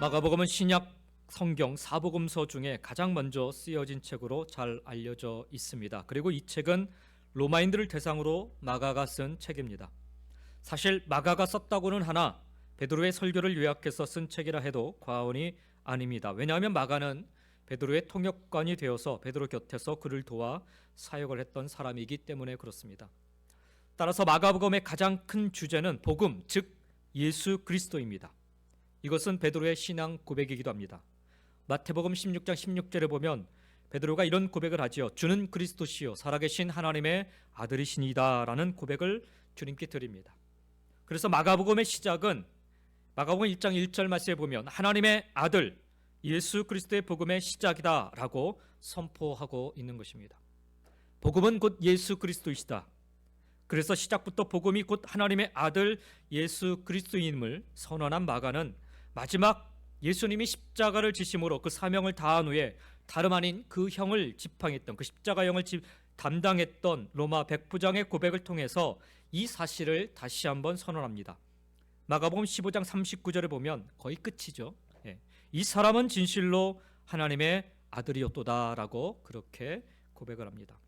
마가복음은 신약 성경 사복음서 중에 가장 먼저 쓰여진 책으로 잘 알려져 있습니다. 그리고 이 책은 로마인들을 대상으로 마가가 쓴 책입니다. 사실 마가가 썼다고는 하나 베드로의 설교를 요약해서 쓴 책이라 해도 과언이 아닙니다. 왜냐하면 마가는 베드로의 통역관이 되어서 베드로 곁에서 그를 도와 사역을 했던 사람이기 때문에 그렇습니다. 따라서 마가복음의 가장 큰 주제는 복음, 즉 예수 그리스도입니다. 이것은 베드로의 신앙 고백이기도 합니다. 마태복음 16장 16절에 보면 베드로가 이런 고백을 하지요. 주는 그리스도시요 살아계신 하나님의 아들이시니다 라는 고백을 주님께 드립니다. 그래서 마가복음의 시작은 마가복음 1장 1절 말씀에 보면 하나님의 아들 예수 그리스도의 복음의 시작이다 라고 선포하고 있는 것입니다. 복음은 곧 예수 그리스도이시다. 그래서 시작부터 복음이 곧 하나님의 아들 예수 그리스도임을 선언한 마가는 마지막 예수님이 십자가를 지심으로 그 사명을 다한 후에 다름 아닌 그 형을 지팡했던 그 십자가 형을 담당했던 로마 백부장의 고백을 통해서 이 사실을 다시 한번 선언합니다. 마가복음 15장 39절에 보면 거의 끝이죠. 이 사람은 진실로 하나님의 아들이었도다라고 그렇게 고백을 합니다.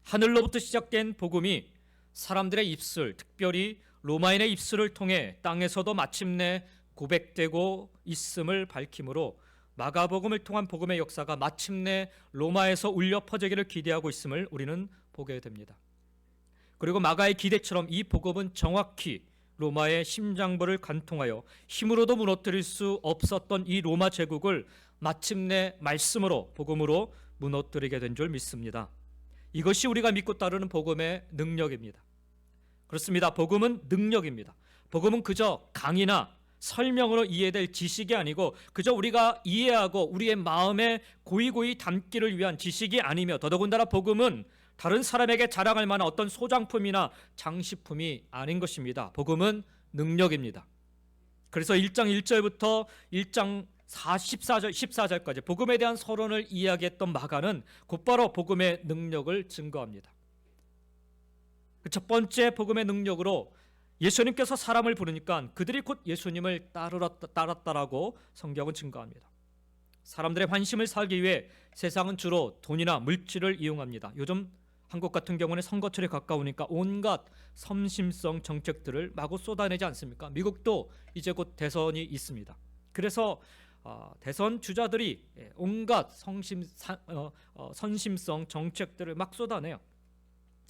하늘로부터 시작된 복음이 사람들의 입술, 특별히 로마인의 입술을 통해 땅에서도 마침내 고백되고 있음을 밝히므로 마가복음을 통한 복음의 역사가 마침내 로마에서 울려 퍼지기를 기대하고 있음을 우리는 보게 됩니다. 그리고 마가의 기대처럼 이 복음은 정확히 로마의 심장부를 관통하여 힘으로도 무너뜨릴 수 없었던 이 로마 제국을 마침내 말씀으로 복음으로 무너뜨리게 된 줄 믿습니다. 이것이 우리가 믿고 따르는 복음의 능력입니다. 그렇습니다. 복음은 능력입니다. 복음은 그저 강의나 설명으로 이해될 지식이 아니고 그저 우리가 이해하고 우리의 마음에 고이고이 담기를 위한 지식이 아니며 더더군다나 복음은 다른 사람에게 자랑할 만한 어떤 소장품이나 장식품이 아닌 것입니다. 복음은 능력입니다. 그래서 1장 1절부터 1장 14절까지 복음에 대한 서론을 이야기했던 마가는 곧바로 복음의 능력을 증거합니다. 첫 번째 복음의 능력으로 예수님께서 사람을 부르니까 그들이 곧 예수님을 따랐다라고 성경은 증거합니다. 사람들의 환심을 사기 위해 세상은 주로 돈이나 물질을 이용합니다. 요즘 한국 같은 경우는 선거철에 가까우니까 온갖 섬심성 정책들을 마구 쏟아내지 않습니까? 미국도 이제 곧 대선이 있습니다. 그래서 대선 주자들이 온갖 선심성 정책들을 막 쏟아내요.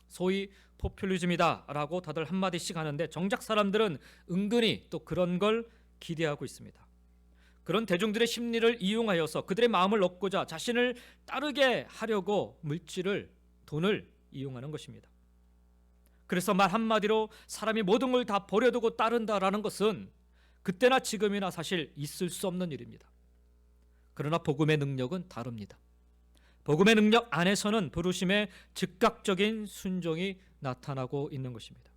소위 포퓰리즘이다라고 다들 한마디씩 하는데 정작 사람들은 은근히 또 그런 걸 기대하고 있습니다. 그런 대중들의 심리를 이용하여서 그들의 마음을 얻고자 자신을 따르게 하려고 물질을, 돈을 이용하는 것입니다. 그래서 말 한마디로 사람이 모든 걸 다 버려두고 따른다라는 것은 그때나 지금이나 사실 있을 수 없는 일입니다. 그러나 복음의 능력은 다릅니다. 복음의 능력 안에서는 부르심의 즉각적인 순종이 나타나고 있는 것입니다.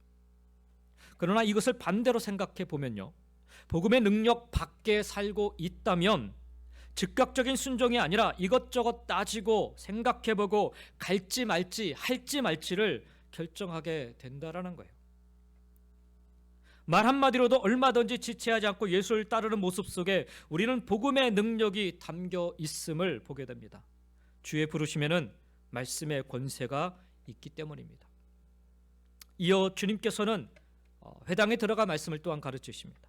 그러나 이것을 반대로 생각해 보면요, 복음의 능력 밖에 살고 있다면 즉각적인 순종이 아니라 이것저것 따지고 생각해보고 갈지 말지 할지 말지를 결정하게 된다라는 거예요. 말 한마디로도 얼마든지 지체하지 않고 예수를 따르는 모습 속에 우리는 복음의 능력이 담겨 있음을 보게 됩니다. 주의 부르심에는 말씀의 권세가 있기 때문입니다. 이어 주님께서는 회당에 들어가 말씀을 또한 가르치십니다.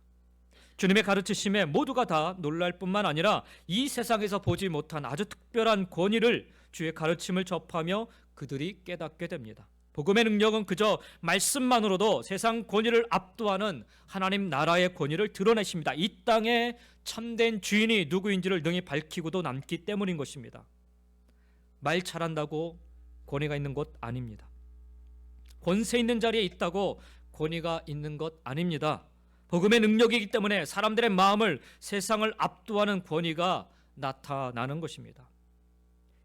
주님의 가르치심에 모두가 다 놀랄 뿐만 아니라 이 세상에서 보지 못한 아주 특별한 권위를 주의 가르침을 접하며 그들이 깨닫게 됩니다. 복음의 능력은 그저 말씀만으로도 세상 권위를 압도하는 하나님 나라의 권위를 드러내십니다. 이 땅의 참된 주인이 누구인지를 능히 밝히고도 남기 때문인 것입니다. 말 잘한다고 권위가 있는 것 아닙니다. 권세 있는 자리에 있다고 권위가 있는 것 아닙니다. 복음의 능력이기 때문에 사람들의 마음을, 세상을 압도하는 권위가 나타나는 것입니다.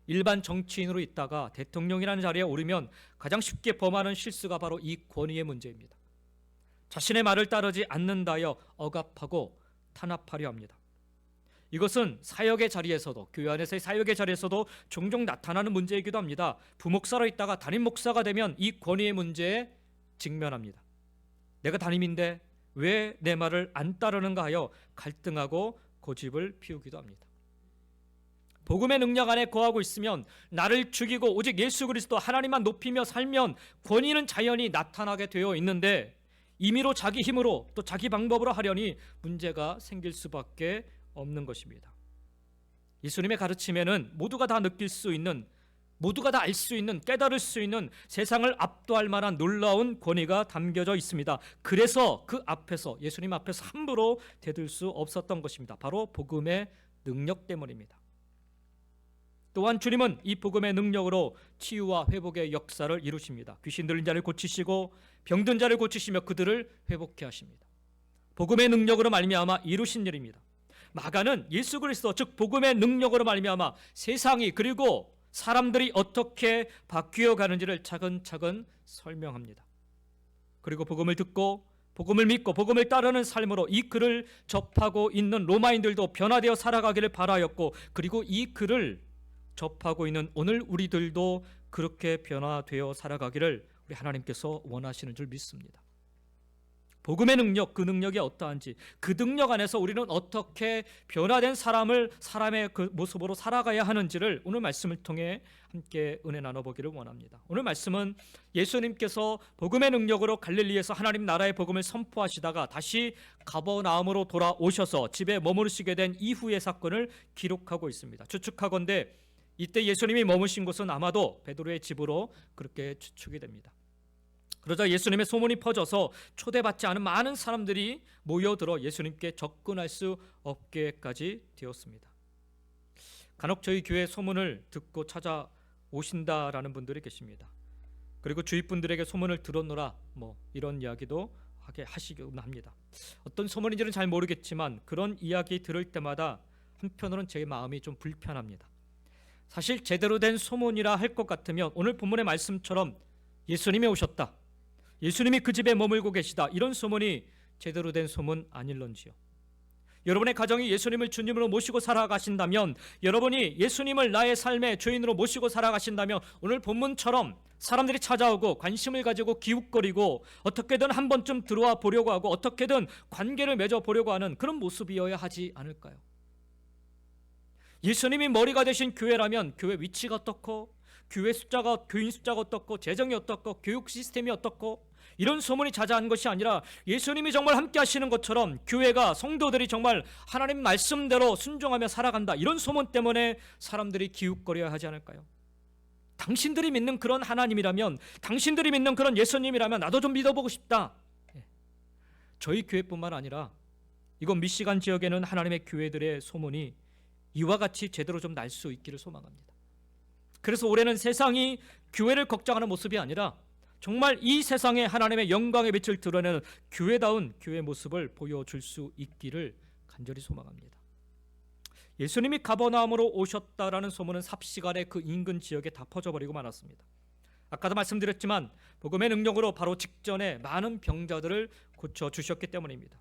일반 정치인으로 있다가 대통령이라는 자리에 오르면 가장 쉽게 범하는 실수가 바로 이 권위의 문제입니다. 자신의 말을 따르지 않는다여 억압하고 탄압하려 합니다. 이것은 사역의 자리에서도, 교회 안에서의 사역의 자리에서도 종종 나타나는 문제이기도 합니다. 부목사로 있다가 담임 목사가 되면 이 권위의 문제에 직면합니다. 내가 담임인데 왜 내 말을 안 따르는가 하여 갈등하고 고집을 피우기도 합니다. 복음의 능력 안에 거하고 있으면 나를 죽이고 오직 예수 그리스도 하나님만 높이며 살면 권위는 자연히 나타나게 되어 있는데 임의로 자기 힘으로 또 자기 방법으로 하려니 문제가 생길 수밖에 없는 것입니다. 예수님의 가르침에는 모두가 다 느낄 수 있는, 모두가 다 알 수 있는, 깨달을 수 있는 세상을 압도할 만한 놀라운 권위가 담겨져 있습니다. 그래서 그 앞에서, 예수님 앞에서 함부로 대들 수 없었던 것입니다. 바로 복음의 능력 때문입니다. 또한 주님은 이 복음의 능력으로 치유와 회복의 역사를 이루십니다. 귀신 들린 자를 고치시고 병든 자를 고치시며 그들을 회복케 하십니다. 복음의 능력으로 말미암아 이루신 일입니다. 마가는 예수 그리스도 즉 복음의 능력으로 말미암아 세상이 그리고 사람들이 어떻게 바뀌어 가는지를 차근차근 설명합니다. 그리고 복음을 듣고 복음을 믿고 복음을 따르는 삶으로 이 글을 접하고 있는 로마인들도 변화되어 살아가기를 바라였고, 그리고 이 글을 접하고 있는 오늘 우리들도 그렇게 변화되어 살아가기를 우리 하나님께서 원하시는 줄 믿습니다. 복음의 능력, 그 능력이 어떠한지, 그 능력 안에서 우리는 어떻게 변화된 사람의 그 모습으로 살아가야 하는지를 오늘 말씀을 통해 함께 은혜 나눠보기를 원합니다. 오늘 말씀은 예수님께서 복음의 능력으로 갈릴리에서 하나님 나라의 복음을 선포하시다가 다시 가버나움으로 돌아오셔서 집에 머무르시게 된 이후의 사건을 기록하고 있습니다. 추측하건대 이때 예수님이 머무신 곳은 아마도 베드로의 집으로 그렇게 추측이 됩니다. 그러자 예수님의 소문이 퍼져서 초대받지 않은 많은 사람들이 모여들어 예수님께 접근할 수 없게까지 되었습니다. 간혹 저희 교회 소문을 듣고 찾아오신다라는 분들이 계십니다. 그리고 주위 분들에게 소문을 들었노라 이런 이야기도 하시곤 합니다. 어떤 소문인지는 잘 모르겠지만 그런 이야기 들을 때마다 한편으로는 제 마음이 좀 불편합니다. 사실 제대로 된 소문이라 할 것 같으면 오늘 본문의 말씀처럼 예수님이 오셨다, 예수님이 그 집에 머물고 계시다, 이런 소문이 제대로 된 소문 아닐런지요. 여러분의 가정이 예수님을 주님으로 모시고 살아가신다면, 여러분이 예수님을 나의 삶의 주인으로 모시고 살아가신다면 오늘 본문처럼 사람들이 찾아오고 관심을 가지고 기웃거리고 어떻게든 한 번쯤 들어와 보려고 하고 어떻게든 관계를 맺어보려고 하는 그런 모습이어야 하지 않을까요? 예수님이 머리가 되신 교회라면 교회 위치가 어떻고, 교인 숫자가 어떻고, 재정이 어떻고, 교육 시스템이 어떻고, 이런 소문이 자자한 것이 아니라 예수님이 정말 함께 하시는 것처럼 교회가, 성도들이 정말 하나님 말씀대로 순종하며 살아간다, 이런 소문 때문에 사람들이 기웃거려야 하지 않을까요? 당신들이 믿는 그런 하나님이라면, 당신들이 믿는 그런 예수님이라면 나도 좀 믿어보고 싶다. 저희 교회뿐만 아니라 이곳 미시간 지역에는 하나님의 교회들의 소문이 이와 같이 제대로 좀 날 수 있기를 소망합니다. 그래서 올해는 세상이 교회를 걱정하는 모습이 아니라 정말 이 세상에 하나님의 영광의 빛을 드러내는 교회다운 교회 모습을 보여줄 수 있기를 간절히 소망합니다. 예수님이 가버나움으로 오셨다라는 소문은 삽시간에 그 인근 지역에 다 퍼져버리고 말았습니다. 아까도 말씀드렸지만 복음의 능력으로 바로 직전에 많은 병자들을 고쳐주셨기 때문입니다.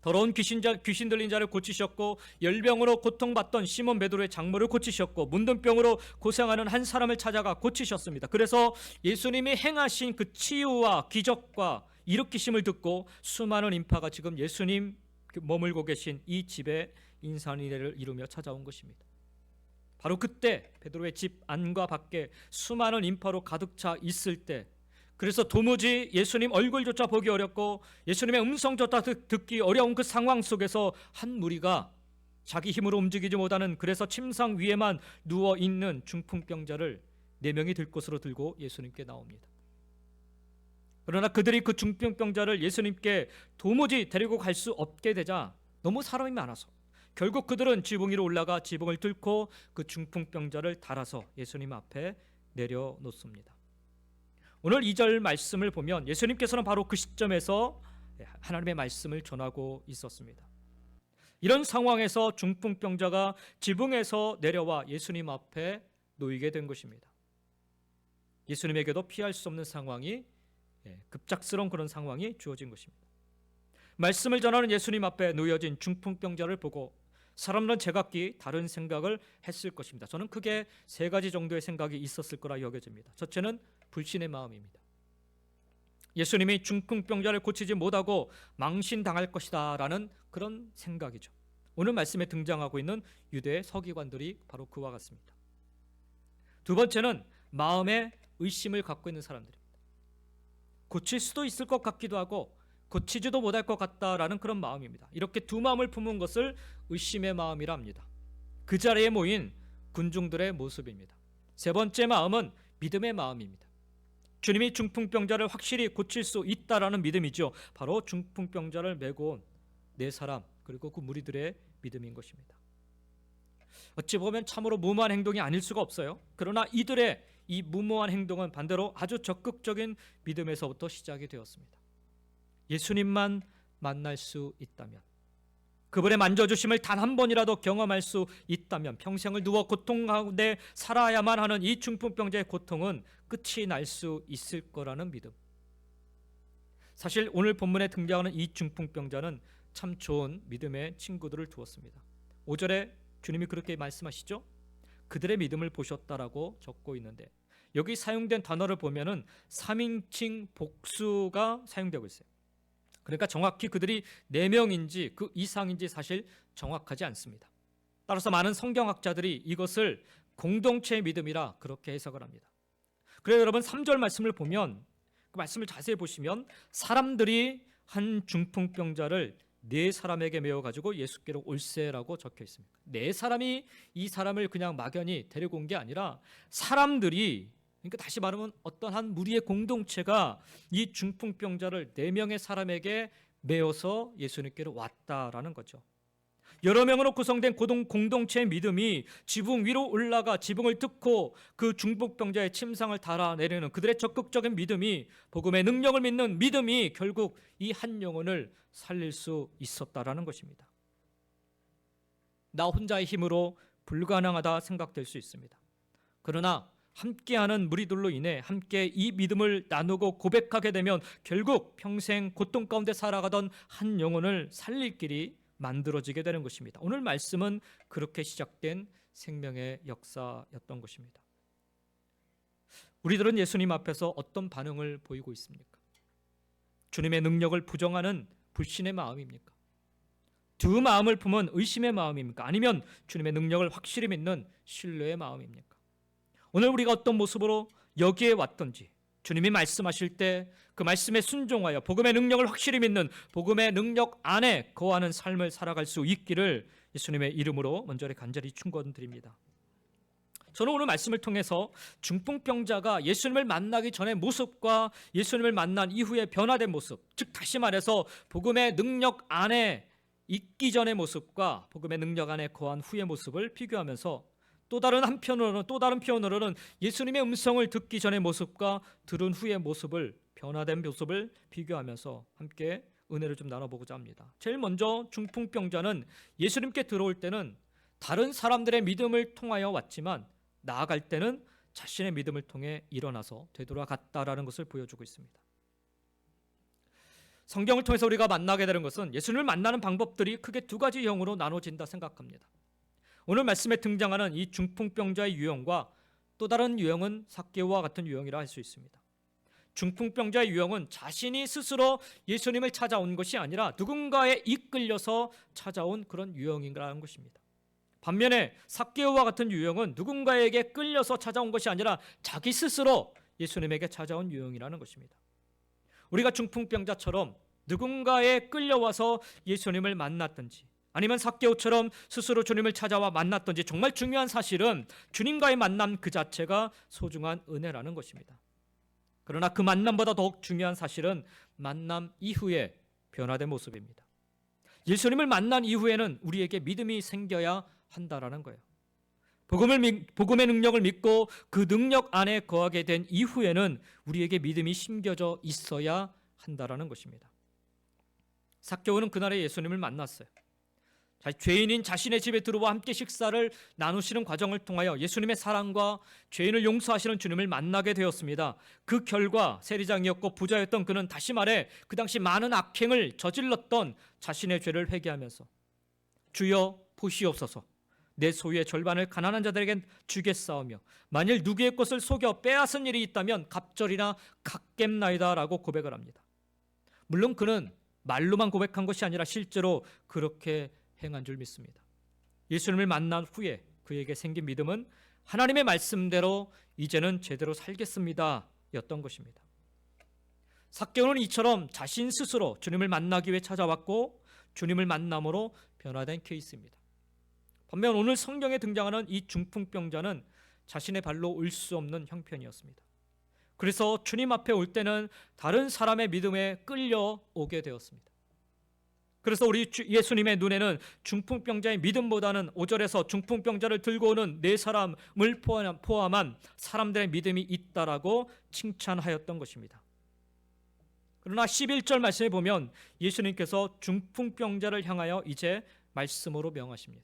더러운 귀신 들린 자를 고치셨고, 열병으로 고통받던 시몬 베드로의 장모를 고치셨고, 문둥병으로 고생하는 한 사람을 찾아가 고치셨습니다. 그래서 예수님이 행하신 그 치유와 기적과 일으키심을 듣고 수많은 인파가 지금 예수님 머물고 계신 이 집에 인산인해를 이루며 찾아온 것입니다. 바로 그때 베드로의 집 안과 밖에 수많은 인파로 가득 차 있을 때, 그래서 도무지 예수님 얼굴조차 보기 어렵고 예수님의 음성조차 듣기 어려운 그 상황 속에서 한 무리가 자기 힘으로 움직이지 못하는, 그래서 침상 위에만 누워있는 중풍병자를 4명이 들 곳으로 들고 예수님께 나옵니다. 그러나 그들이 그 중풍병자를 예수님께 도무지 데리고 갈 수 없게 되자 너무 사람이 많아서 결국 그들은 지붕 위로 올라가 지붕을 뚫고 그 중풍병자를 달아서 예수님 앞에 내려놓습니다. 오늘 2절 말씀을 보면 예수님께서는 바로 그 시점에서 하나님의 말씀을 전하고 있었습니다. 이런 상황에서 중풍병자가 지붕에서 내려와 예수님 앞에 놓이게 된 것입니다. 예수님에게도 피할 수 없는 상황이, 급작스러운 그런 상황이 주어진 것입니다. 말씀을 전하는 예수님 앞에 놓여진 중풍병자를 보고 사람들은 제각기 다른 생각을 했을 것입니다. 저는 크게 3가지 정도의 생각이 있었을 거라 여겨집니다. 첫째는 불신의 마음입니다. 예수님이 중풍병자를 고치지 못하고 망신당할 것이다 라는 그런 생각이죠. 오늘 말씀에 등장하고 있는 유대의 서기관들이 바로 그와 같습니다. 두 번째는 마음에 의심을 갖고 있는 사람들입니다. 고칠 수도 있을 것 같기도 하고 고치지도 못할 것 같다라는 그런 마음입니다. 이렇게 두 마음을 품은 것을 의심의 마음이라 합니다. 그 자리에 모인 군중들의 모습입니다. 세 번째 마음은 믿음의 마음입니다. 주님이 중풍병자를 확실히 고칠 수 있다라는 믿음이죠. 바로 중풍병자를 메고 온 네 사람 그리고 그 무리들의 믿음인 것입니다. 어찌 보면 참으로 무모한 행동이 아닐 수가 없어요. 그러나 이들의 이 무모한 행동은 반대로 아주 적극적인 믿음에서부터 시작이 되었습니다. 예수님만 만날 수 있다면, 그분의 만져주심을 단 한 번이라도 경험할 수 있다면 평생을 누워 고통 가운데 살아야만 하는 이 중풍병자의 고통은 끝이 날 수 있을 거라는 믿음. 사실 오늘 본문에 등장하는 이 중풍병자는 참 좋은 믿음의 친구들을 두었습니다. 5절에 주님이 그렇게 말씀하시죠. 그들의 믿음을 보셨다라고 적고 있는데 여기 사용된 단어를 보면은 3인칭 복수가 사용되고 있어요. 그러니까 정확히 그들이 4명인지 그 이상인지 사실 정확하지 않습니다. 따라서 많은 성경학자들이 이것을 공동체의 믿음이라 그렇게 해석을 합니다. 그래서 여러분 3절 말씀을 보면 그 말씀을 자세히 보시면 사람들이 한 중풍병자를 4사람에게 메워가지고 예수께로 올세라고 적혀 있습니다. 4사람이 이 사람을 그냥 막연히 데리고 온 게 아니라 사람들이, 그러니까 다시 말하면 어떤 한 무리의 공동체가 이 중풍병자를 4명의 사람에게 메어서 예수님께로 왔다라는 거죠. 여러 명으로 구성된 공동체의 믿음이 지붕 위로 올라가 지붕을 뚫고 그 중풍병자의 침상을 달아내리는 그들의 적극적인 믿음이, 복음의 능력을 믿는 믿음이 결국 이 한 영혼을 살릴 수 있었다라는 것입니다. 나 혼자의 힘으로 불가능하다 생각될 수 있습니다. 그러나 함께하는 무리들로 인해 함께 이 믿음을 나누고 고백하게 되면 결국 평생 고통 가운데 살아가던 한 영혼을 살릴 길이 만들어지게 되는 것입니다. 오늘 말씀은 그렇게 시작된 생명의 역사였던 것입니다. 우리들은 예수님 앞에서 어떤 반응을 보이고 있습니까? 주님의 능력을 부정하는 불신의 마음입니까? 두 마음을 품은 의심의 마음입니까? 아니면 주님의 능력을 확실히 믿는 신뢰의 마음입니까? 오늘 우리가 어떤 모습으로 여기에 왔던지, 주님이 말씀하실 때 그 말씀에 순종하여 복음의 능력을 확실히 믿는 복음의 능력 안에 거하는 삶을 살아갈 수 있기를 예수님의 이름으로 먼저 간절히 축원드립니다. 저는 오늘 말씀을 통해서 중풍병자가 예수님을 만나기 전의 모습과 예수님을 만난 이후에 변화된 모습, 즉 다시 말해서 복음의 능력 안에 있기 전의 모습과 복음의 능력 안에 거한 후의 모습을 비교하면서 또 다른 표현으로는 예수님의 음성을 듣기 전의 모습과 들은 후의 모습을, 변화된 모습을 비교하면서 함께 은혜를 좀 나눠보고자 합니다. 제일 먼저 중풍병자는 예수님께 들어올 때는 다른 사람들의 믿음을 통하여 왔지만 나아갈 때는 자신의 믿음을 통해 일어나서 되돌아갔다라는 것을 보여주고 있습니다. 성경을 통해서 우리가 만나게 되는 것은 예수님을 만나는 방법들이 크게 두 가지 형으로 나눠진다 생각합니다. 오늘 말씀에 등장하는 이 중풍병자의 유형과 또 다른 유형은 삭개오와 같은 유형이라 할 수 있습니다. 중풍병자의 유형은 자신이 스스로 예수님을 찾아온 것이 아니라 누군가에 이끌려서 찾아온 그런 유형이라는 것입니다. 반면에 삭개오와 같은 유형은 누군가에게 끌려서 찾아온 것이 아니라 자기 스스로 예수님에게 찾아온 유형이라는 것입니다. 우리가 중풍병자처럼 누군가에 끌려와서 예수님을 만났든지 아니면 삭개오처럼 스스로 주님을 찾아와 만났든지 정말 중요한 사실은 주님과의 만남 그 자체가 소중한 은혜라는 것입니다. 그러나 그 만남보다 더욱 중요한 사실은 만남 이후에 변화된 모습입니다. 예수님을 만난 이후에는 우리에게 믿음이 생겨야 한다라는 거예요. 복음의 능력을 믿고 그 능력 안에 거하게 된 이후에는 우리에게 믿음이 심겨져 있어야 한다라는 것입니다. 삭개오는 그날에 예수님을 만났어요. 죄인인 자신의 집에 들어와 함께 식사를 나누시는 과정을 통하여 예수님의 사랑과 죄인을 용서하시는 주님을 만나게 되었습니다. 그 결과 세리장이었고 부자였던 그는 다시 말해 그 당시 많은 악행을 저질렀던 자신의 죄를 회개하면서 주여 보시옵소서, 내 소유의 절반을 가난한 자들에게 주겠사오며 만일 누구의 것을 속여 빼앗은 일이 있다면 갑절이나 갚겠나이다 라고 고백을 합니다. 물론 그는 말로만 고백한 것이 아니라 실제로 그렇게 행한 줄 믿습니다. 예수님을 만난 후에 그에게 생긴 믿음은 하나님의 말씀대로 이제는 제대로 살겠습니다 였던 것입니다. 삭개오는 이처럼 자신 스스로 주님을 만나기 위해 찾아왔고 주님을 만남으로 변화된 케이스입니다. 반면 오늘 성경에 등장하는 이 중풍병자는 자신의 발로 올 수 없는 형편이었습니다. 그래서 주님 앞에 올 때는 다른 사람의 믿음에 끌려오게 되었습니다. 그래서 우리 예수님의 눈에는 중풍병자의 믿음보다는 5절에서 중풍병자를 들고 오는 네 사람을 포함한 사람들의 믿음이 있다라고 칭찬하였던 것입니다. 그러나 11절 말씀에 보면 예수님께서 중풍병자를 향하여 이제 말씀으로 명하십니다.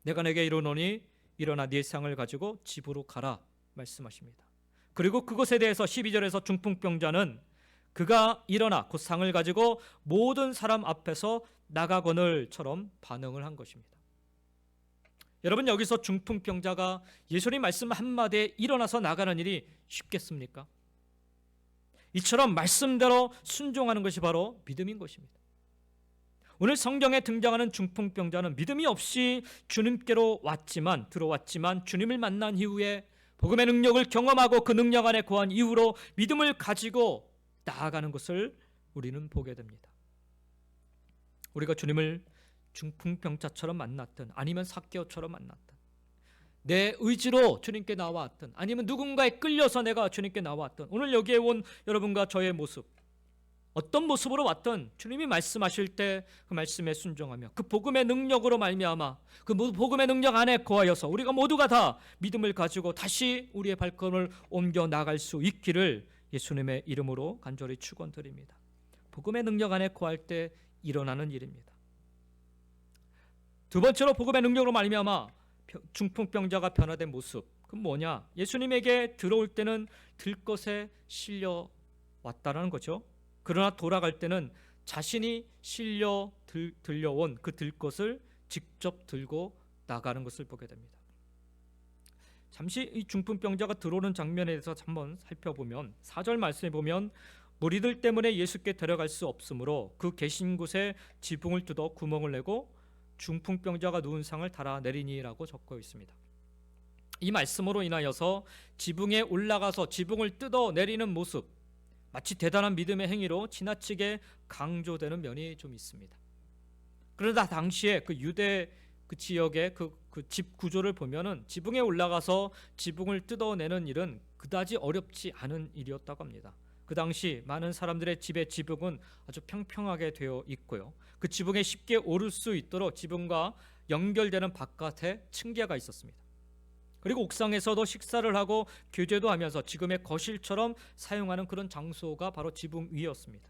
내가 내게 이르노니 일어나 네 상을 가지고 집으로 가라 말씀하십니다. 그리고 그것에 대해서 12절에서 중풍병자는 그가 일어나 그 상을 가지고 모든 사람 앞에서 나가거늘처럼 반응을 한 것입니다. 여러분, 여기서 중풍병자가 예수님 말씀 한마디에 일어나서 나가는 일이 쉽겠습니까? 이처럼 말씀대로 순종하는 것이 바로 믿음인 것입니다. 오늘 성경에 등장하는 중풍병자는 믿음이 없이 주님께로 들어왔지만 주님을 만난 이후에 복음의 능력을 경험하고 그 능력 안에 거한 이후로 믿음을 가지고 나아가는 것을 우리는 보게 됩니다. 우리가 주님을 중풍병자처럼 만났든 아니면 삭개오처럼 만났든 내 의지로 주님께 나왔든 아니면 누군가에 끌려서 내가 주님께 나왔든 오늘 여기에 온 여러분과 저의 모습, 어떤 모습으로 왔든 주님이 말씀하실 때 그 말씀에 순종하며 그 복음의 능력으로 말미암아 그 복음의 능력 안에 거하여서 우리가 모두가 다 믿음을 가지고 다시 우리의 발걸음을 옮겨 나갈 수 있기를 예수님의 이름으로 간절히 축원드립니다. 복음의 능력 안에 거할 때 일어나는 일입니다. 두 번째로 복음의 능력으로 말미암아 중풍병자가 변화된 모습, 그건 뭐냐? 예수님에게 들어올 때는 들것에 실려 왔다라는 거죠. 그러나 돌아갈 때는 자신이 실려 들려온 그 들것을 직접 들고 나가는 것을 보게 됩니다. 잠시 이 중풍병자가 들어오는 장면에 대해서 한번 살펴보면 4절 말씀에 보면 무리들 때문에 예수께 데려갈 수 없으므로 그 계신 곳에 지붕을 뜯어 구멍을 내고 중풍병자가 누운 상을 달아 내리니라고 적혀 있습니다. 이 말씀으로 인하여서 지붕에 올라가서 지붕을 뜯어 내리는 모습, 마치 대단한 믿음의 행위로 지나치게 강조되는 면이 좀 있습니다. 그러나 당시에 그 유대 그 지역의 그 집 구조를 보면은 지붕에 올라가서 지붕을 뜯어내는 일은 그다지 어렵지 않은 일이었다고 합니다. 그 당시 많은 사람들의 집의 지붕은 아주 평평하게 되어 있고요. 그 지붕에 쉽게 오를 수 있도록 지붕과 연결되는 바깥에 층계가 있었습니다. 그리고 옥상에서도 식사를 하고 교제도 하면서 지금의 거실처럼 사용하는 그런 장소가 바로 지붕 위였습니다.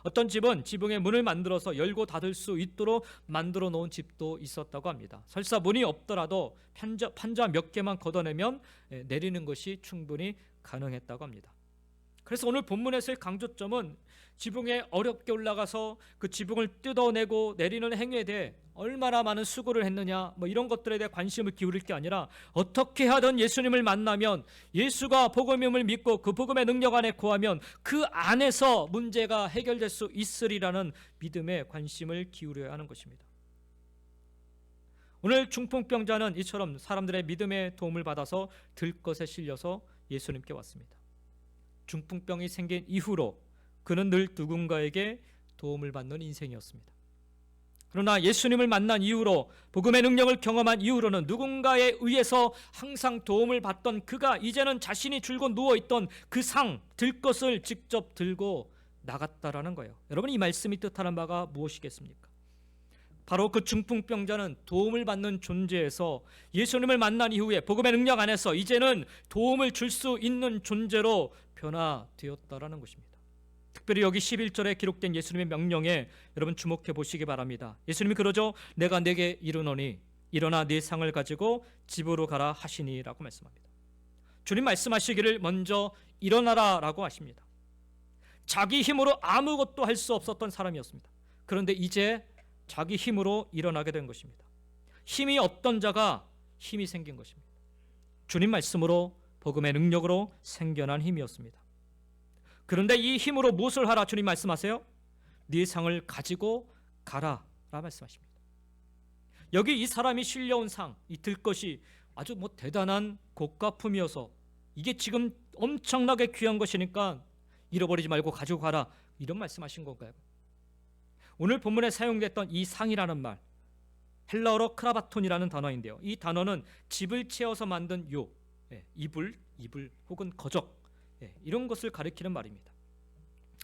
어떤 집은 지붕에 문을 만들어서 열고 닫을 수 있도록 만들어 놓은 집도 있었다고 합니다. 설사 문이 없더라도 판자 몇 개만 걷어내면 내리는 것이 충분히 가능했다고 합니다. 그래서 오늘 본문에서의 강조점은 지붕에 어렵게 올라가서 그 지붕을 뜯어내고 내리는 행위에 대해 얼마나 많은 수고를 했느냐, 이런 것들에 대해 관심을 기울일 게 아니라 어떻게 하든 예수님을 만나면 예수가 복음임을 믿고 그 복음의 능력 안에 거하면 그 안에서 문제가 해결될 수 있으리라는 믿음에 관심을 기울여야 하는 것입니다. 오늘 중풍병자는 이처럼 사람들의 믿음의 도움을 받아서 들것에 실려서 예수님께 왔습니다. 중풍병이 생긴 이후로 그는 늘 누군가에게 도움을 받는 인생이었습니다. 그러나 예수님을 만난 이후로 복음의 능력을 경험한 이후로는 누군가에 의해서 항상 도움을 받던 그가 이제는 자신이 줄곧 누워있던 그 상, 들것을 직접 들고 나갔다라는 거예요. 여러분, 이 말씀이 뜻하는 바가 무엇이겠습니까? 바로 그 중풍병자는 도움을 받는 존재에서 예수님을 만난 이후에 복음의 능력 안에서 이제는 도움을 줄 수 있는 존재로 변화되었다라는 것입니다. 특별히 여기 11절에 기록된 예수님의 명령에 여러분 주목해 보시기 바랍니다. 예수님이 그러죠. 내가 내게 이르노니 일어나 네 상을 가지고 집으로 가라 하시니라고 말씀합니다. 주님 말씀하시기를 먼저 일어나라 라고 하십니다. 자기 힘으로 아무것도 할 수 없었던 사람이었습니다. 그런데 이제 자기 힘으로 일어나게 된 것입니다. 힘이 없던 자가 힘이 생긴 것입니다. 주님 말씀으로 복음의 능력으로 생겨난 힘이었습니다. 그런데 이 힘으로 무엇을 하라 주님 말씀하세요? 네 상을 가지고 가라 라 말씀하십니다. 여기 이 사람이 실려온 상, 이 들것이 아주 대단한 고가품이어서 이게 지금 엄청나게 귀한 것이니까 잃어버리지 말고 가지고 가라, 이런 말씀하신 건가요? 오늘 본문에 사용됐던 이 상이라는 말, 헬라어로 크라바톤이라는 단어인데요, 이 단어는 집을 채워서 만든 이불 혹은 거적, 이런 것을 가리키는 말입니다.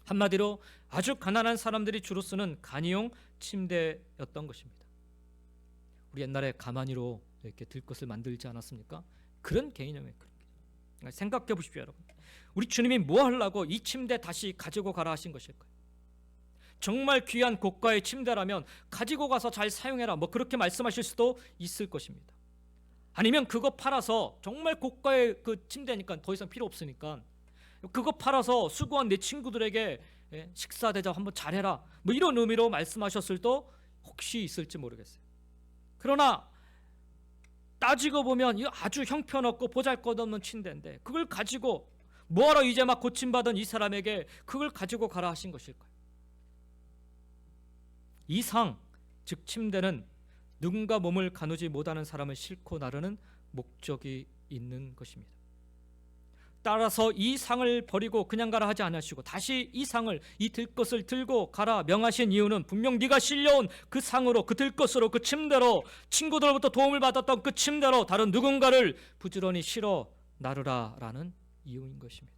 한마디로 아주 가난한 사람들이 주로 쓰는 간이용 침대였던 것입니다. 우리 옛날에 가마니로 이렇게 들것을 만들지 않았습니까? 그런 개념이에요. 생각해 보십시오, 여러분. 우리 주님이 뭐 하려고 이 침대 다시 가지고 가라 하신 것일까요? 정말 귀한 고가의 침대라면 가지고 가서 잘 사용해라, 그렇게 말씀하실 수도 있을 것입니다. 아니면 그거 팔아서, 정말 고가의 그 침대니까 더 이상 필요 없으니까 그거 팔아서 수고한 내 친구들에게 식사 대접 한번 잘해라, 이런 의미로 말씀하셨을 또 혹시 있을지 모르겠어요. 그러나 따지고 보면 이거 아주 형편없고 보잘것없는 침대인데 그걸 가지고 뭐하러 이제 막 고침받은 이 사람에게 그걸 가지고 가라 하신 것일까요? 이 상, 즉 침대는 누군가 몸을 가누지 못하는 사람을 싣고 나르는 목적이 있는 것입니다. 따라서 이 상을 버리고 그냥 가라 하지 않으시고 다시 이 상을, 이 들것을 들고 가라 명하신 이유는 분명 네가 실려온 그 상으로, 그 들것으로, 그 침대로, 친구들로부터 도움을 받았던 그 침대로 다른 누군가를 부지런히 실어 나르라라는 이유인 것입니다.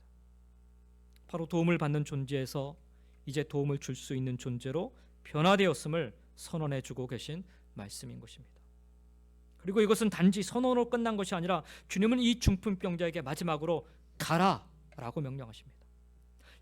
바로 도움을 받는 존재에서 이제 도움을 줄 수 있는 존재로 변화되었음을 선언해 주고 계신 말씀인 것입니다. 그리고 이것은 단지 선언으로 끝난 것이 아니라 주님은 이 중풍병자에게 마지막으로 가라라고 명령하십니다.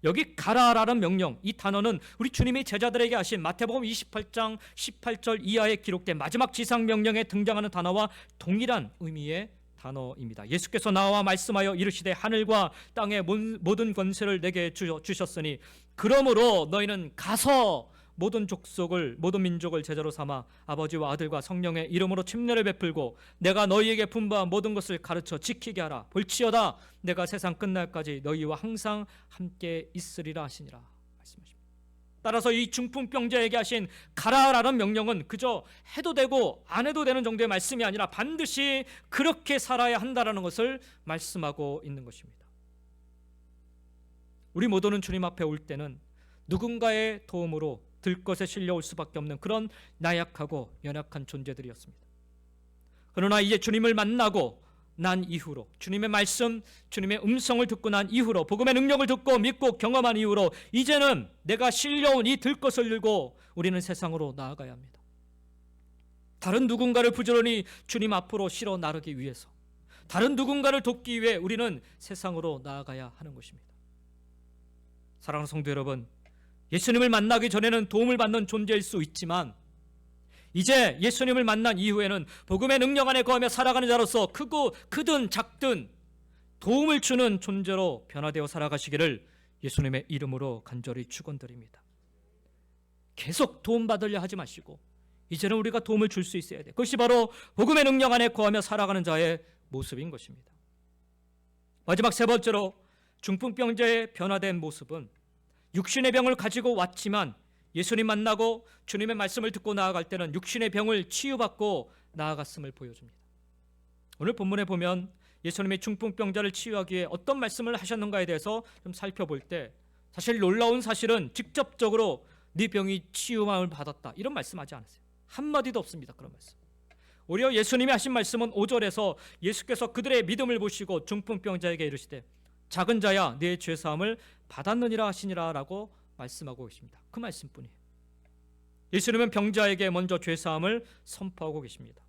여기 가라라는 명령, 이 단어는 우리 주님이 제자들에게 하신 마태복음 28장 18절 이하에 기록된 마지막 지상명령에 등장하는 단어와 동일한 의미의 단어입니다. 예수께서 나와 말씀하여 이르시되 하늘과 땅의 모든 권세를 내게 주셨으니 그러므로 너희는 가서 모든 족속을, 모든 민족을 제자로 삼아 아버지와 아들과 성령의 이름으로 침례를 베풀고 내가 너희에게 분부한 모든 것을 가르쳐 지키게 하라. 볼지어다 내가 세상 끝날까지 너희와 항상 함께 있으리라 하시니라 말씀하십니다. 따라서 이 중풍병자에게 하신 가라라는 명령은 그저 해도 되고 안 해도 되는 정도의 말씀이 아니라 반드시 그렇게 살아야 한다라는 것을 말씀하고 있는 것입니다. 우리 모두는 주님 앞에 올 때는 누군가의 도움으로 들것에 실려올 수밖에 없는 그런 나약하고 연약한 존재들이었습니다. 그러나 이제 주님을 만나고 난 이후로, 주님의 말씀, 주님의 음성을 듣고 난 이후로, 복음의 능력을 듣고 믿고 경험한 이후로 이제는 내가 실려온 이 들것을 들고 우리는 세상으로 나아가야 합니다. 다른 누군가를 부지런히 주님 앞으로 실어 나르기 위해서, 다른 누군가를 돕기 위해 우리는 세상으로 나아가야 하는 것입니다. 사랑하는 성도 여러분, 예수님을 만나기 전에는 도움을 받는 존재일 수 있지만 이제 예수님을 만난 이후에는 복음의 능력 안에 거하며 살아가는 자로서 크든 작든 도움을 주는 존재로 변화되어 살아가시기를 예수님의 이름으로 간절히 축원드립니다. 계속 도움받으려 하지 마시고 이제는 우리가 도움을 줄 수 있어야 돼요. 그것이 바로 복음의 능력 안에 거하며 살아가는 자의 모습인 것입니다. 마지막 세 번째로 중풍병자의 변화된 모습은 육신의 병을 가지고 왔지만 예수님 만나고 주님의 말씀을 듣고 나아갈 때는 육신의 병을 치유받고 나아갔음을 보여줍니다. 오늘 본문에 보면 예수님이 중풍병자를 치유하기 위해 어떤 말씀을 하셨는가에 대해서 좀 살펴볼 때 사실 놀라운 사실은 직접적으로 네 병이 치유함을 받았다 이런 말씀하지 않았어요. 한마디도 없습니다. 그런 말씀. 오히려 예수님이 하신 말씀은 5절에서 예수께서 그들의 믿음을 보시고 중풍병자에게 이르시되 작은 자야 네 죄사함을 받았느니라 하시니라 라고 말씀하고 계십니다. 그 말씀뿐이에요. 예수님은 병자에게 먼저 죄사함을 선포하고 계십니다.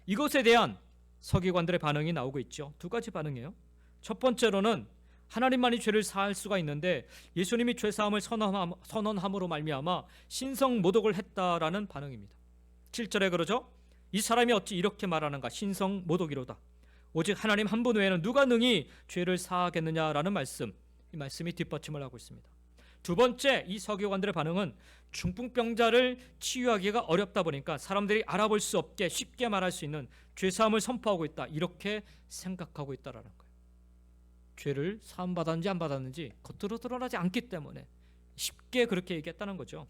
이것에 대한 서기관들의 반응이 나오고 있죠. 두 가지 반응이에요. 첫 번째로는 하나님만이 죄를 사할 수가 있는데 예수님이 죄사함을 선언함으로 말미암아 신성모독을 했다라는 반응입니다. 7절에 그러죠. 이 사람이 어찌 이렇게 말하는가 신성모독이로다. 오직 하나님 한 분 외에는 누가 능히 죄를 사하겠느냐라는 말씀, 이 말씀이 뒷받침을 하고 있습니다. 두 번째, 이 서기관들의 반응은 중풍병자를 치유하기가 어렵다 보니까 사람들이 알아볼 수 없게 쉽게 말할 수 있는 죄사함을 선포하고 있다 이렇게 생각하고 있다라는 거예요. 죄를 사함 받았는지 안 받았는지 겉으로 드러나지 않기 때문에 쉽게 그렇게 얘기했다는 거죠.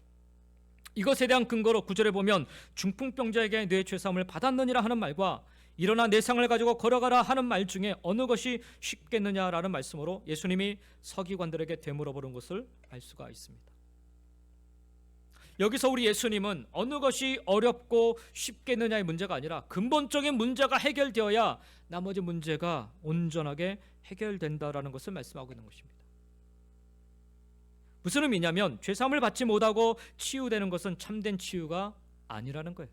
이것에 대한 근거로 9절에 보면 중풍병자에게 내 죄사함을 받았느니라 하는 말과 일어나 내 상을 가지고 걸어가라 하는 말 중에 어느 것이 쉽겠느냐라는 말씀으로 예수님이 서기관들에게 되물어보는 것을 알 수가 있습니다. 여기서 우리 예수님은 어느 것이 어렵고 쉽겠느냐의 문제가 아니라 근본적인 문제가 해결되어야 나머지 문제가 온전하게 해결된다라는 것을 말씀하고 있는 것입니다. 무슨 의미냐면 죄사함을 받지 못하고 치유되는 것은 참된 치유가 아니라는 거예요.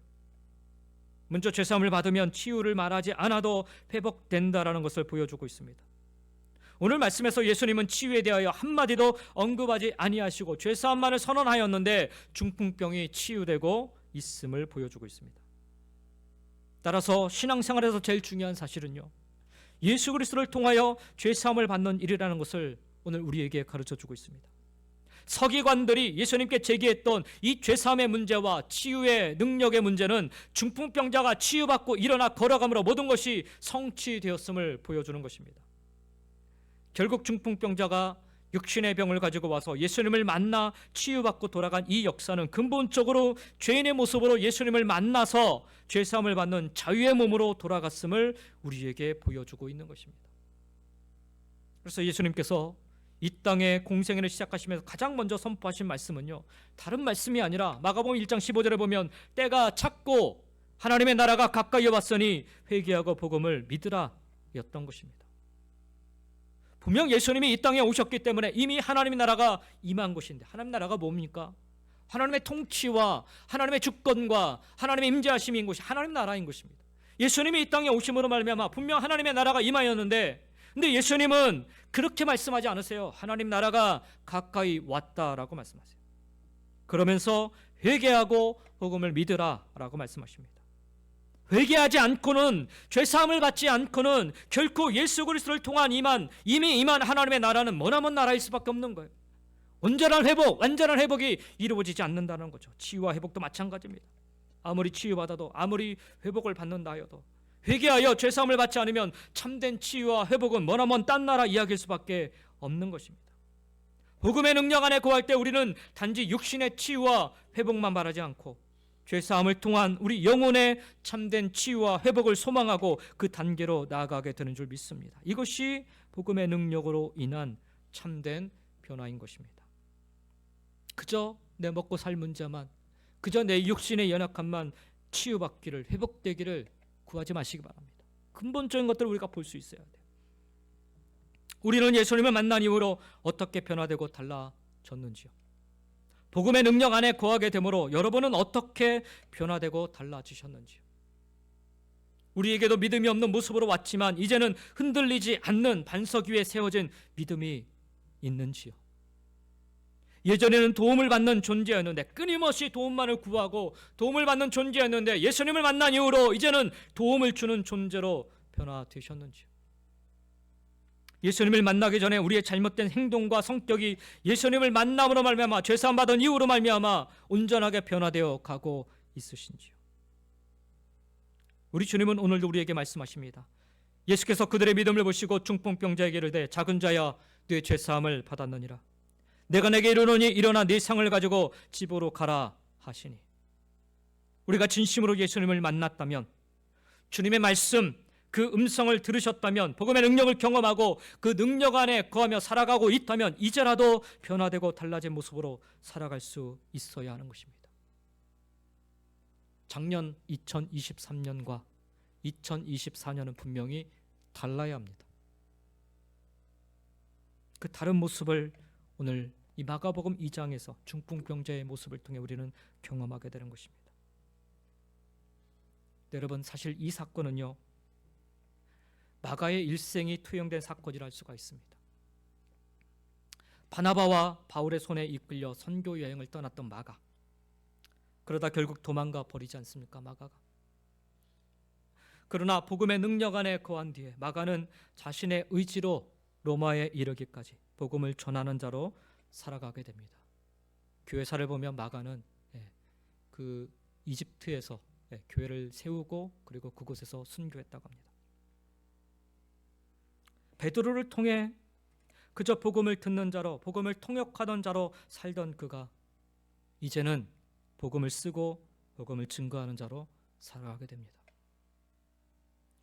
먼저 죄사함을 받으면 치유를 말하지 않아도 회복된다라는 것을 보여주고 있습니다. 오늘 말씀에서 예수님은 치유에 대하여 한마디도 언급하지 아니하시고 죄사함만을 선언하였는데 중풍병이 치유되고 있음을 보여주고 있습니다. 따라서 신앙생활에서 제일 중요한 사실은요, 예수 그리스도를 통하여 죄사함을 받는 일이라는 것을 오늘 우리에게 가르쳐주고 있습니다. 서기관들이 예수님께 제기했던 이 죄사함의 문제와 치유의 능력의 문제는 중풍병자가 치유받고 일어나 걸어감으로 모든 것이 성취되었음을 보여주는 것입니다. 결국 중풍병자가 육신의 병을 가지고 와서 예수님을 만나 치유받고 돌아간 이 역사는 근본적으로 죄인의 모습으로 예수님을 만나서 죄사함을 받는 자유의 몸으로 돌아갔음을 우리에게 보여주고 있는 것입니다. 그래서 예수님께서 이 땅의 공생애를 시작하시면서 가장 먼저 선포하신 말씀은요, 다른 말씀이 아니라 마가복음 1장 15절에 보면 때가 찼고 하나님의 나라가 가까이 왔으니 회개하고 복음을 믿으라 였던 것입니다. 분명 예수님이 이 땅에 오셨기 때문에 이미 하나님의 나라가 임한 것인데, 하나님의 나라가 뭡니까? 하나님의 통치와 하나님의 주권과 하나님의 임재하심인 것이 하나님의 나라인 것입니다. 예수님이 이 땅에 오심으로 말미암아 분명 하나님의 나라가 임하였는데, 근데 예수님은 그렇게 말씀하지 않으세요. 하나님 나라가 가까이 왔다라고 말씀하세요. 그러면서 회개하고 복음을 믿으라라고 말씀하십니다. 회개하지 않고는, 죄사함을 받지 않고는 결코 예수 그리스도를 통한 이미 임한 하나님의 나라는 머나먼 나라일 수밖에 없는 거예요. 완전한 회복이 이루어지지 않는다는 거죠. 치유와 회복도 마찬가지입니다. 아무리 치유받아도, 아무리 회복을 받는다 하여도 회개하여 죄사함을 받지 않으면 참된 치유와 회복은 머나먼 딴 나라 이야기일 수밖에 없는 것입니다. 복음의 능력 안에 거할 때 우리는 단지 육신의 치유와 회복만 바라지 않고 죄사함을 통한 우리 영혼의 참된 치유와 회복을 소망하고 그 단계로 나아가게 되는 줄 믿습니다. 이것이 복음의 능력으로 인한 참된 변화인 것입니다. 그저 내 먹고 살 문제만, 그저 내 육신의 연약함만 치유받기를, 회복되기를 구하지 마시기 바랍니다. 근본적인 것들을 우리가 볼 수 있어야 돼요. 우리는 예수님을 만난 이후로 어떻게 변화되고 달라졌는지요. 복음의 능력 안에 거하게 되므로 여러분은 어떻게 변화되고 달라지셨는지요. 우리에게도 믿음이 없는 모습으로 왔지만 이제는 흔들리지 않는 반석 위에 세워진 믿음이 있는지요. 예전에는 도움을 받는 존재였는데, 끊임없이 도움만을 구하고 도움을 받는 존재였는데, 예수님을 만난 이후로 이제는 도움을 주는 존재로 변화되셨는지요. 예수님을 만나기 전에 우리의 잘못된 행동과 성격이 예수님을 만남으로 말미암아, 죄사함 받은 이후로 말미암아 온전하게 변화되어 가고 있으신지요. 우리 주님은 오늘도 우리에게 말씀하십니다. 예수께서 그들의 믿음을 보시고 중풍병자에게 이르되 작은 자야 네 죄사함을 받았느니라. 내가 내게 이르노니 일어나 네 상을 가지고 집으로 가라 하시니. 우리가 진심으로 예수님을 만났다면, 주님의 말씀 그 음성을 들으셨다면, 복음의 능력을 경험하고 그 능력 안에 거하며 살아가고 있다면 이제라도 변화되고 달라진 모습으로 살아갈 수 있어야 하는 것입니다. 작년 2023년과 2024년은 분명히 달라야 합니다. 그 다른 모습을 오늘 이 마가복음 2장에서 중풍병자의 모습을 통해 우리는 경험하게 되는 것입니다. 여러분, 사실 이 사건은요, 마가의 일생이 투영된 사건이라 할 수가 있습니다. 바나바와 바울의 손에 이끌려 선교 여행을 떠났던 마가, 그러다 결국 도망가 버리지 않습니까, 마가가? 그러나 복음의 능력 안에 거한 뒤에 마가는 자신의 의지로 로마에 이르기까지 복음을 전하는 자로 살아가게 됩니다. 교회사를 보면 마가는 그 이집트에서 교회를 세우고 그리고 그곳에서 순교했다고 합니다. 베드로를 통해 그저 복음을 듣는 자로, 복음을 통역하던 자로 살던 그가 이제는 복음을 쓰고 복음을 증거하는 자로 살아가게 됩니다.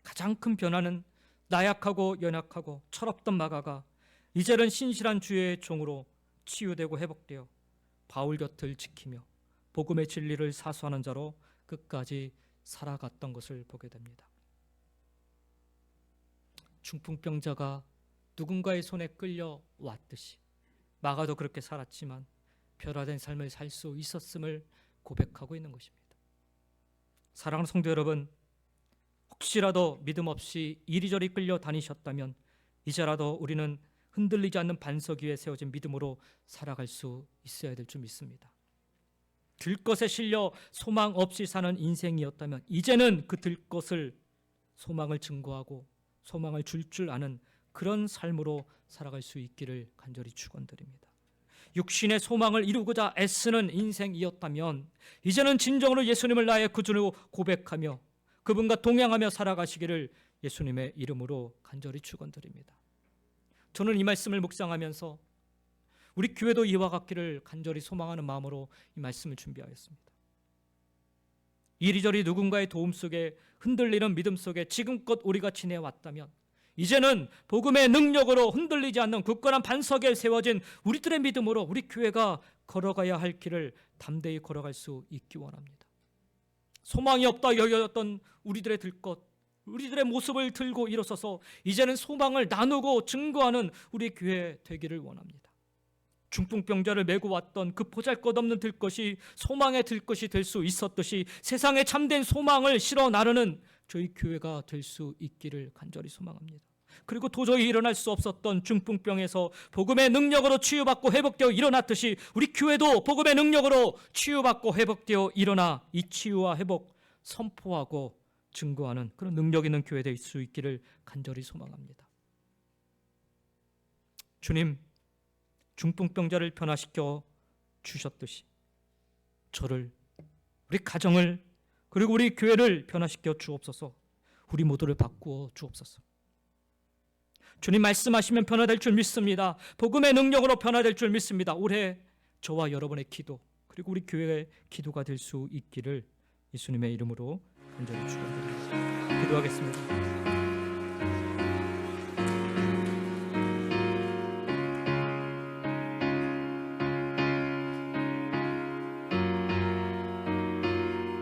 가장 큰 변화는 나약하고 연약하고 철없던 마가가 이제는 신실한 주의 종으로 치유되고 회복되어 바울 곁을 지키며 복음의 진리를 사수하는 자로 끝까지 살아갔던 것을 보게 됩니다. 중풍병자가 누군가의 손에 끌려왔듯이 마가도 그렇게 살았지만 변화된 삶을 살 수 있었음을 고백하고 있는 것입니다. 사랑하는 성도 여러분, 혹시라도 믿음 없이 이리저리 끌려 다니셨다면 이제라도 우리는 흔들리지 않는 반석 위에 세워진 믿음으로 살아갈 수 있어야 될 줄 믿습니다. 들것에 실려 소망 없이 사는 인생이었다면 이제는 그 들것을 소망을 증거하고 소망을 줄 아는 그런 삶으로 살아갈 수 있기를 간절히 축원드립니다. 육신의 소망을 이루고자 애쓰는 인생이었다면 이제는 진정으로 예수님을 나의 구주로 고백하며 그분과 동행하며 살아가시기를 예수님의 이름으로 간절히 축원드립니다. 저는 이 말씀을 묵상하면서 우리 교회도 이와 같기를 간절히 소망하는 마음으로 이 말씀을 준비하였습니다. 이리저리 누군가의 도움 속에 흔들리는 믿음 속에 지금껏 우리가 지내왔다면 이제는 복음의 능력으로 흔들리지 않는 굳건한 반석에 세워진 우리들의 믿음으로 우리 교회가 걸어가야 할 길을 담대히 걸어갈 수 있기 원합니다. 소망이 없다 여겼던 우리들의 들것, 우리들의 모습을 들고 일어서서 이제는 소망을 나누고 증거하는 우리 교회 되기를 원합니다. 중풍병자를 메고 왔던 그 보잘것없는 들것이 소망의 들것이 될 수 있었듯이 세상에 참된 소망을 실어 나르는 저희 교회가 될 수 있기를 간절히 소망합니다. 그리고 도저히 일어날 수 없었던 중풍병에서 복음의 능력으로 치유받고 회복되어 일어났듯이 우리 교회도 복음의 능력으로 치유받고 회복되어 일어나 이 치유와 회복 선포하고 증거하는 그런 능력 있는 교회 될 수 있기를 간절히 소망합니다. 주님, 중풍병자를 변화시켜 주셨듯이 저를, 우리 가정을, 그리고 우리 교회를 변화시켜 주옵소서. 우리 모두를 바꾸어 주옵소서. 주님 말씀하시면 변화될 줄 믿습니다. 복음의 능력으로 변화될 줄 믿습니다. 올해 저와 여러분의 기도, 그리고 우리 교회의 기도가 될 수 있기를 예수님의 이름으로 간절히 축원드립니다. 기도하겠습니다.